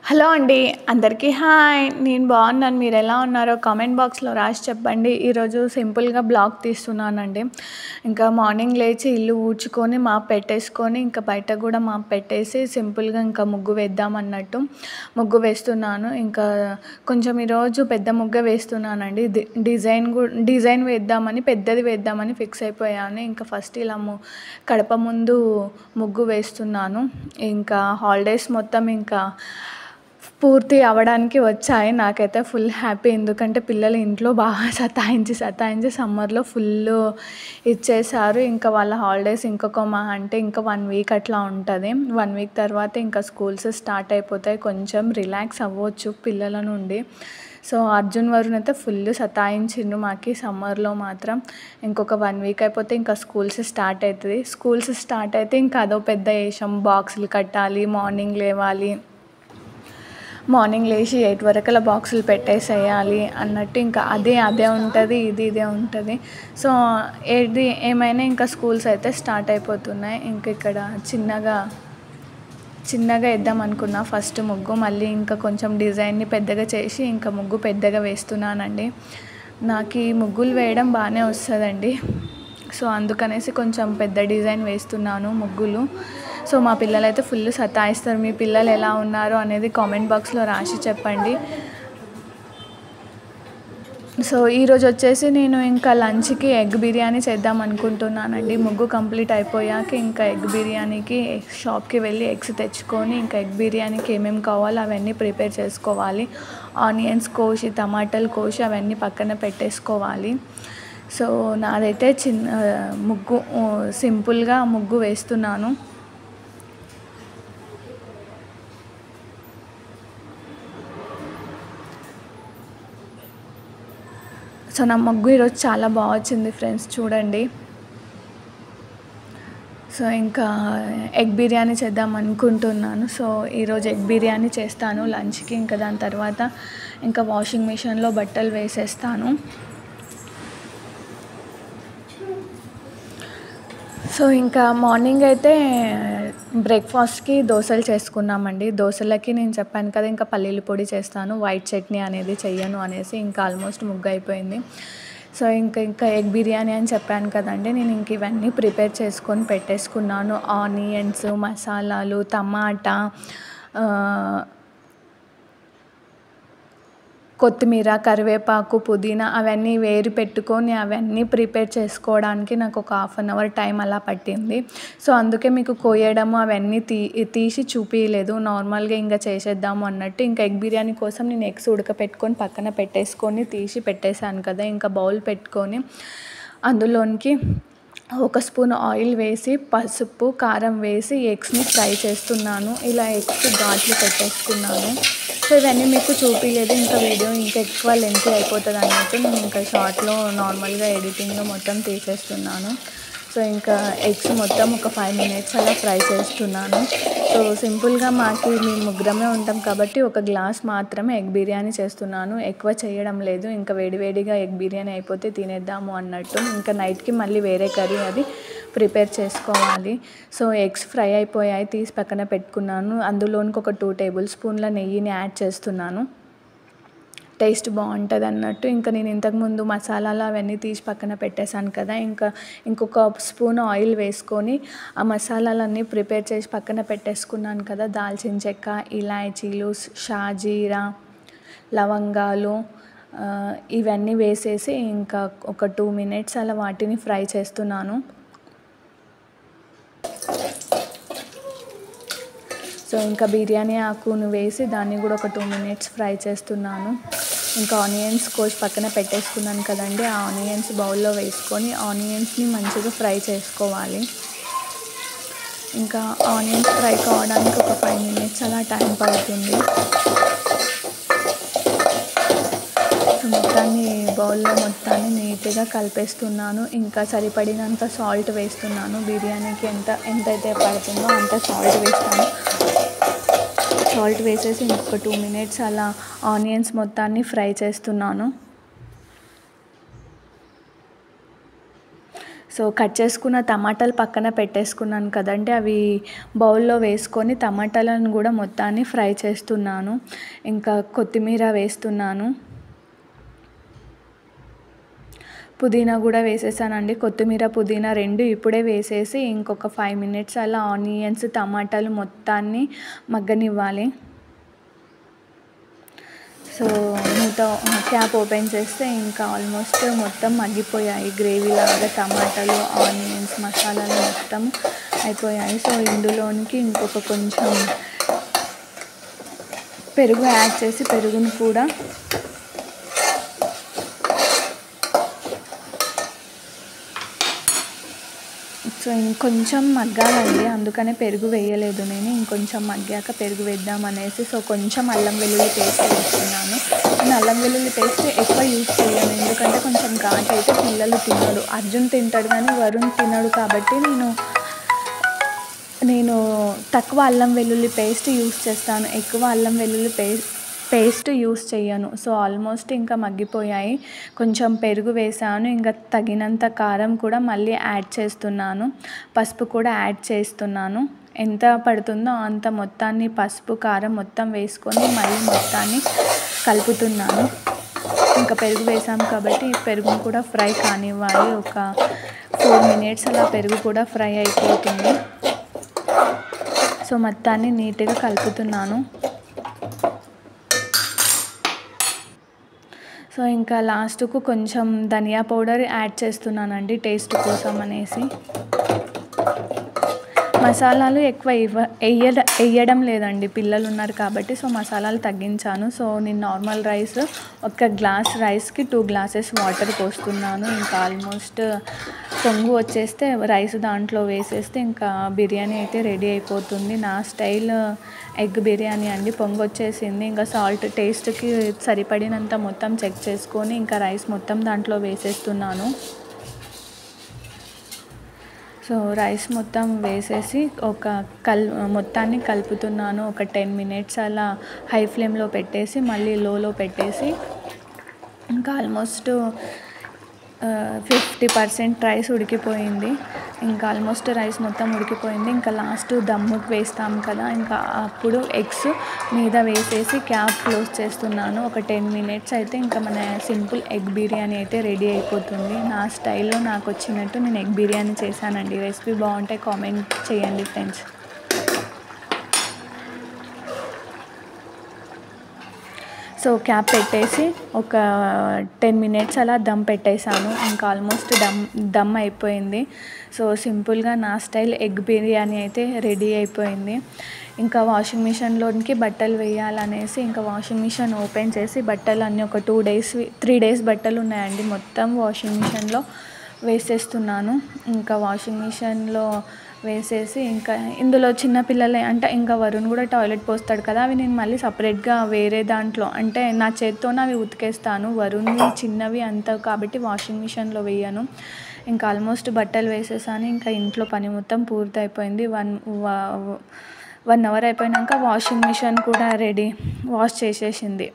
Hello అండి. అందరికీ hi. నేను బాగున్నాను. మీరు ఎలా ఉన్నారో కామెంట్ బాక్స్లో రాసి చెప్పండి. ఈరోజు సింపుల్గా బ్లాగ్ తీస్తున్నానండి. ఇంకా మార్నింగ్ లేచి ఇల్లు ఊడ్చుకొని మాప్ పెట్టేసుకొని ఇంకా బయట కూడా మాప్ పెట్టేసి సింపుల్గా ఇంకా ముగ్గు వేద్దాం అన్నట్టు ముగ్గు వేస్తున్నాను. ఇంకా కొంచెం ఈరోజు పెద్ద ముగ్గు వేస్తున్నానండి. డిజైన్ వేద్దామని పెద్దది వేద్దామని ఫిక్స్ అయిపోయాను. ఇంకా ఫస్ట్ ఇలా కడప ముందు ముగ్గు వేస్తున్నాను. ఇంకా హాలిడేస్ మొత్తం ఇంకా పూర్తి అవ్వడానికి వచ్చాయి. నాకైతే ఫుల్ హ్యాపీ. ఎందుకంటే పిల్లలు ఇంట్లో బాగా సతాయించి సమ్మర్లో ఫుల్ ఇచ్చేసారు. ఇంకా వాళ్ళ హాలిడేస్ ఇంకొక అంటే ఇంకా 1 వీక్ అట్లా ఉంటుంది. 1 వీక్ తర్వాత ఇంకా స్కూల్స్ స్టార్ట్ అయిపోతాయి. కొంచెం రిలాక్స్ అవ్వచ్చు పిల్లల నుండి. సో అర్జున్ వరుణ్ అయితే ఫుల్ సతాయించిండు మాకు సమ్మర్లో మాత్రం. ఇంకొక 1 వీక్ అయిపోతే ఇంకా స్కూల్స్ స్టార్ట్ అవుతుంది. స్కూల్స్ స్టార్ట్ అయితే ఇంకా అదో పెద్ద వేషం. బాక్సులు కట్టాలి, మార్నింగ్ లేవాలి, మార్నింగ్ లేచి 8 వరకల్లా బాక్సులు పెట్టేసేయాలి అన్నట్టు ఇంకా అదే ఉంటుంది, ఇదే ఉంటుంది. సో ఏమైనా ఇంకా స్కూల్స్ అయితే స్టార్ట్ అయిపోతున్నాయి. ఇంక ఇక్కడ చిన్నగా వేద్దాం అనుకున్నా ఫస్ట్ ముగ్గు. మళ్ళీ ఇంకా కొంచెం డిజైన్ని పెద్దగా చేసి ఇంకా ముగ్గు పెద్దగా వేస్తున్నానండి. నాకు ఈ ముగ్గులు వేయడం బాగానే వస్తుందండి. సో అందుకనేసి కొంచెం పెద్ద డిజైన్ వేస్తున్నాను ముగ్గులు. సో మా పిల్లలు అయితే ఫుల్ సతాయిస్తారు. మీ పిల్లలు ఎలా ఉన్నారు అనేది కామెంట్ బాక్స్లో రాసి చెప్పండి. సో ఈరోజు వచ్చేసి నేను ఇంకా లంచ్కి ఎగ్ బిర్యానీ చేద్దాం అనుకుంటున్నానండి. ముగ్గు కంప్లీట్ అయిపోయాక ఇంకా ఎగ్ బిర్యానీకి షాప్కి వెళ్ళి ఎగ్స్ తెచ్చుకొని ఇంకా ఎగ్ బిర్యానీకి ఏమేమి కావాలో అవన్నీ ప్రిపేర్ చేసుకోవాలి. ఆనియన్స్ కోసి, టమాటాలు కోసి అవన్నీ పక్కన పెట్టేసుకోవాలి. సో నాదైతే సింపుల్గా ముగ్గు వేస్తున్నాను. సో నా ముగ్గు ఈరోజు చాలా బాగా వచ్చింది ఫ్రెండ్స్, చూడండి. సో ఇంకా ఎగ్ బిర్యానీ చేద్దాం అనుకుంటున్నాను. సో ఈరోజు ఎగ్ బిర్యానీ చేస్తాను లంచ్కి. ఇంకా దాని తర్వాత ఇంకా వాషింగ్ మిషన్లో బట్టలు వేసేస్తాను. సో ఇంకా మార్నింగ్ అయితే బ్రేక్ఫాస్ట్కి దోశలు చేసుకున్నామండి. దోశలకి నేను చెప్పాను కదా ఇంకా పల్లీల పొడి చేస్తాను, వైట్ చట్నీ అనేది చెయ్యను అనేసి ఇంకా ఆల్మోస్ట్ ముగ్గు అయిపోయింది. సో ఇంకా ఎగ్ బిర్యానీ అని చెప్పాను కదండి, నేను ఇంక ఇవన్నీ ప్రిపేర్ చేసుకొని పెట్టేసుకున్నాను. ఆనియన్స్, మసాలాలు, టమాటా, కొత్తిమీర, కరివేపాకు, పుదీనా అవన్నీ వేరి పెట్టుకొని అవన్నీ ప్రిపేర్ చేసుకోవడానికి నాకు ఒక 1/2 అవర్ టైం అలా పట్టింది. సో అందుకే మీకు కోయడము అవన్నీ తీసి చూపించలేదు. నార్మల్గా ఇంకా చేసేద్దాము అన్నట్టు. ఇంకా ఎగ్ బిర్యానీ కోసం నేను ఎగ్స్ ఉడకపెట్టుకొని పక్కన పెట్టేసుకొని తీసి పెట్టేశాను కదా. ఇంకా బౌల్ పెట్టుకొని అందులోనికి 1 స్పూన్ ఆయిల్ వేసి పసుపు, కారం వేసి ఎగ్స్ని ఫ్రై చేస్తున్నాను. ఇలా ఎగ్స్ ఘాట్లు పెట్టేసుకున్నాను. సో ఇవన్నీ మీకు చూపించలేదు. ఇంకా వీడియో ఇంకా ఎక్కువ లెంతీ అయిపోతుంది అన్నట్టు నేను ఇంకా షార్ట్లో నార్మల్గా ఎడిటింగ్లో మొత్తం తీసేస్తున్నాను. సో ఇంకా ఎగ్స్ మొత్తం ఒక 5 మినిట్స్ అలా ఫ్రై చేస్తున్నాను. సో సింపుల్గా మేము ముగ్గురమే ఉంటాం కాబట్టి 1 గ్లాస్ మాత్రమే ఎగ్ బిర్యానీ చేస్తున్నాను, ఎక్కువ చేయడం లేదు. ఇంకా వేడివేడిగా ఎగ్ బిర్యానీ అయిపోతే తినేద్దాము అన్నట్టు. ఇంకా నైట్కి మళ్ళీ వేరే కర్రీ అది ప్రిపేర్ చేసుకోవాలి. సో ఎగ్స్ ఫ్రై అయిపోయాయి, తీసి పక్కన పెట్టుకున్నాను. అందులోనికి ఒక 2 టేబుల్ స్పూన్ల నెయ్యిని యాడ్ చేస్తున్నాను, టేస్ట్ బాగుంటుంది అన్నట్టు. ఇంకా నేను ఇంతకుముందు మసాలాలు అవన్నీ తీసి పక్కన పెట్టేశాను కదా. ఇంకొక స్పూన్ ఆయిల్ వేసుకొని ఆ మసాలాలన్నీ ప్రిపేర్ చేసి పక్కన పెట్టేసుకున్నాను కదా. దాల్చిన చెక్క, ఇలాచీలు, షాజీరా, లవంగాలు ఇవన్నీ వేసేసి ఇంకా ఒక 2 మినిట్స్ అలా వాటిని ఫ్రై చేస్తున్నాను. సో ఇంకా బిర్యానీ ఆకును వేసి దాన్ని కూడా ఒక 2 మినిట్స్ ఫ్రై చేస్తున్నాను. ఇంకా ఆనియన్స్ కోసి పక్కన పెట్టేసుకున్నాను కదండి. ఆ ఆనియన్స్ బౌల్లో వేసుకొని ఆనియన్స్ని మంచిగా ఫ్రై చేసుకోవాలి. ఇంకా ఆనియన్స్ ఫ్రై కావడానికి ఒక 5 మినిట్స్ అలా టైం పడుతుంది. మొత్తాన్ని బౌల్లో మొత్తాన్ని నీట్గా కలిపేస్తున్నాను. ఇంకా సరిపడినంత సాల్ట్ వేస్తున్నాను. బిర్యానీకి ఎంతైతే పడుతుందో అంత సాల్ట్ వేస్తాను. సాల్ట్ వేసేసి ఇంకొక 2 మినిట్స్ అలా ఆనియన్స్ మొత్తాన్ని ఫ్రై చేస్తున్నాను. సో కట్ చేసుకున్న టమాటాలు పక్కన పెట్టేసుకున్నాను కదండి, అవి బౌల్లో వేసుకొని టమాటాలను కూడా మొత్తాన్ని ఫ్రై చేస్తున్నాను. ఇంకా కొత్తిమీర వేస్తున్నాను, పుదీనా కూడా వేసేసానండి. కొత్తిమీర పుదీనా రెండు ఇప్పుడే వేసేసి ఇంకొక 5 మినిట్స్ అలా ఆనియన్స్ టమాటాలు మొత్తాన్ని మగ్గనివ్వాలి. సో క్యాప్ ఓపెన్ చేస్తే ఇంకా ఆల్మోస్ట్ మొత్తం మగ్గిపోయాయి. గ్రేవీ లాగా టమాటాలు ఆనియన్స్ మసాలాలు మొత్తం అయిపోయాయి. సో ఇందులోనికి ఇంకొక కొంచెం పెరుగు యాడ్ చేసి పెరుగును కూడా సో ఇంకొంచెం మగ్గాలండి, అందుకనే పెరుగు వేయలేదు నేను. ఇంకొంచెం మగ్గాక పెరుగు వేద్దామనేసి సో కొంచెం అల్లం వెల్లుల్లి పేస్ట్ వేస్తున్నాను. నేను అల్లం వెల్లుల్లి పేస్ట్ ఎక్కువ యూజ్ చేయను, ఎందుకంటే కొంచెం ఘాటు అయితే పిల్లలు తినడు. అర్జున్ తింటాడు కానీ వరుణ్ తినడు, కాబట్టి నేను తక్కువ అల్లం వెల్లుల్లి పేస్ట్ యూజ్ చేస్తాను, ఎక్కువ అల్లం వెల్లుల్లి పేస్ట్ యూస్ చేయను. సో ఆల్మోస్ట్ ఇంకా మగ్గిపోయాయి. కొంచెం పెరుగు వేసాను, ఇంకా తగినంత కారం కూడా మళ్ళీ యాడ్ చేస్తున్నాను, పసుపు కూడా యాడ్ చేస్తున్నాను. ఎంత పడుతుందో అంత మొత్తాన్ని పసుపు కారం మొత్తం వేసుకొని మళ్ళీ మొత్తాన్ని కలుపుతున్నాను. ఇంకా పెరుగు వేసాము కాబట్టి పెరుగును కూడా ఫ్రై కానివ్వాలి. ఒక 4 మినిట్స్ అలా పెరుగు కూడా ఫ్రై అయిపోతుంది. సో మొత్తాన్ని నీట్గా కలుపుతున్నాను. సో ఇంకా లాస్ట్కు కొంచెం ధనియా పౌడర్ యాడ్ చేస్తున్నానండి టేస్ట్ కోసం అనేసి. మసాలాలు ఎక్కువ వేయడం లేదండి, పిల్లలు ఉన్నారు కాబట్టి. సో మసాలాలు తగ్గించాను. సో నేను నార్మల్ రైస్ ఒక గ్లాస్ రైస్కి 2 గ్లాసెస్ వాటర్ పోస్తున్నాను. ఇంకా ఆల్మోస్ట్ పొంగు వచ్చేస్తే రైస్ దాంట్లో వేసేస్తే ఇంకా బిర్యానీ అయితే రెడీ అయిపోతుంది. నా స్టైల్ ఎగ్ బిర్యానీ అండి. పొంగు వచ్చేసింది, ఇంకా సాల్ట్ టేస్ట్కి సరిపడినంత మొత్తం చెక్ చేసుకొని ఇంకా రైస్ మొత్తం దాంట్లో వేసేస్తున్నాను. సో రైస్ మొత్తం వేసేసి మొత్తాన్ని కలుపుతున్నాను. ఒక 10 మినిట్స్ అలా హై ఫ్లేమ్లో పెట్టేసి మళ్ళీ లోలో పెట్టేసి ఇంకా ఆల్మోస్ట్ 50% రైస్ ఉడికిపోయింది. ఇంకా ఆల్మోస్ట్ రైస్ మొత్తం ఉడికిపోయింది. ఇంకా లాస్ట్ దమ్ముకి వేస్తాం కదా, ఇంకా అప్పుడు ఎగ్స్ మీద వేసేసి క్యాప్ క్లోజ్ చేస్తున్నాను. ఒక 10 మినిట్స్ అయితే ఇంకా మన సింపుల్ ఎగ్ బిర్యానీ అయితే రెడీ అయిపోతుంది. నా స్టైల్లో నాకు వచ్చినట్టు నేను ఎగ్ బిర్యానీ చేశానండి. రెసిపీ బాగుంటే కామెంట్ చేయండి ఫ్రెండ్స్. సో క్యాప్ పెట్టేసి ఒక 10 మినిట్స్ అలా దమ్ పెట్టేశాను. ఇంకా ఆల్మోస్ట్ దమ్ అయిపోయింది. సో సింపుల్గా నా స్టైల్ ఎగ్ బిర్యానీ అయితే రెడీ అయిపోయింది. ఇంకా వాషింగ్ మిషన్లోనికి బట్టలు వేయాలనేసి ఇంకా వాషింగ్ మిషన్ ఓపెన్ చేసి బట్టలు అన్నీ ఒక 3 డేస్ బట్టలు ఉన్నాయండి, మొత్తం వాషింగ్ మిషన్లో వేసేస్తున్నాను. ఇంకా వాషింగ్ మిషన్లో వేసేసి ఇంకా ఇందులో చిన్నపిల్లలే అంటే ఇంకా వరుణ్ కూడా టాయిలెట్ పోస్తాడు కదా, అవి నేను మళ్ళీ సపరేట్గా వేరే దాంట్లో అంటే నా చేత్తోనే అవి ఉతికేస్తాను. వరుణ్వి చిన్నవి అంతా కాబట్టి వాషింగ్ మిషన్లో వేయను. ఇంకా ఆల్మోస్ట్ బట్టలు వేసేసాను. ఇంకా ఇంట్లో పని మొత్తం పూర్తి అయిపోయింది. 1 అవర్ అయిపోయాక వాషింగ్ మిషన్ కూడా వాష్ చేసేసింది.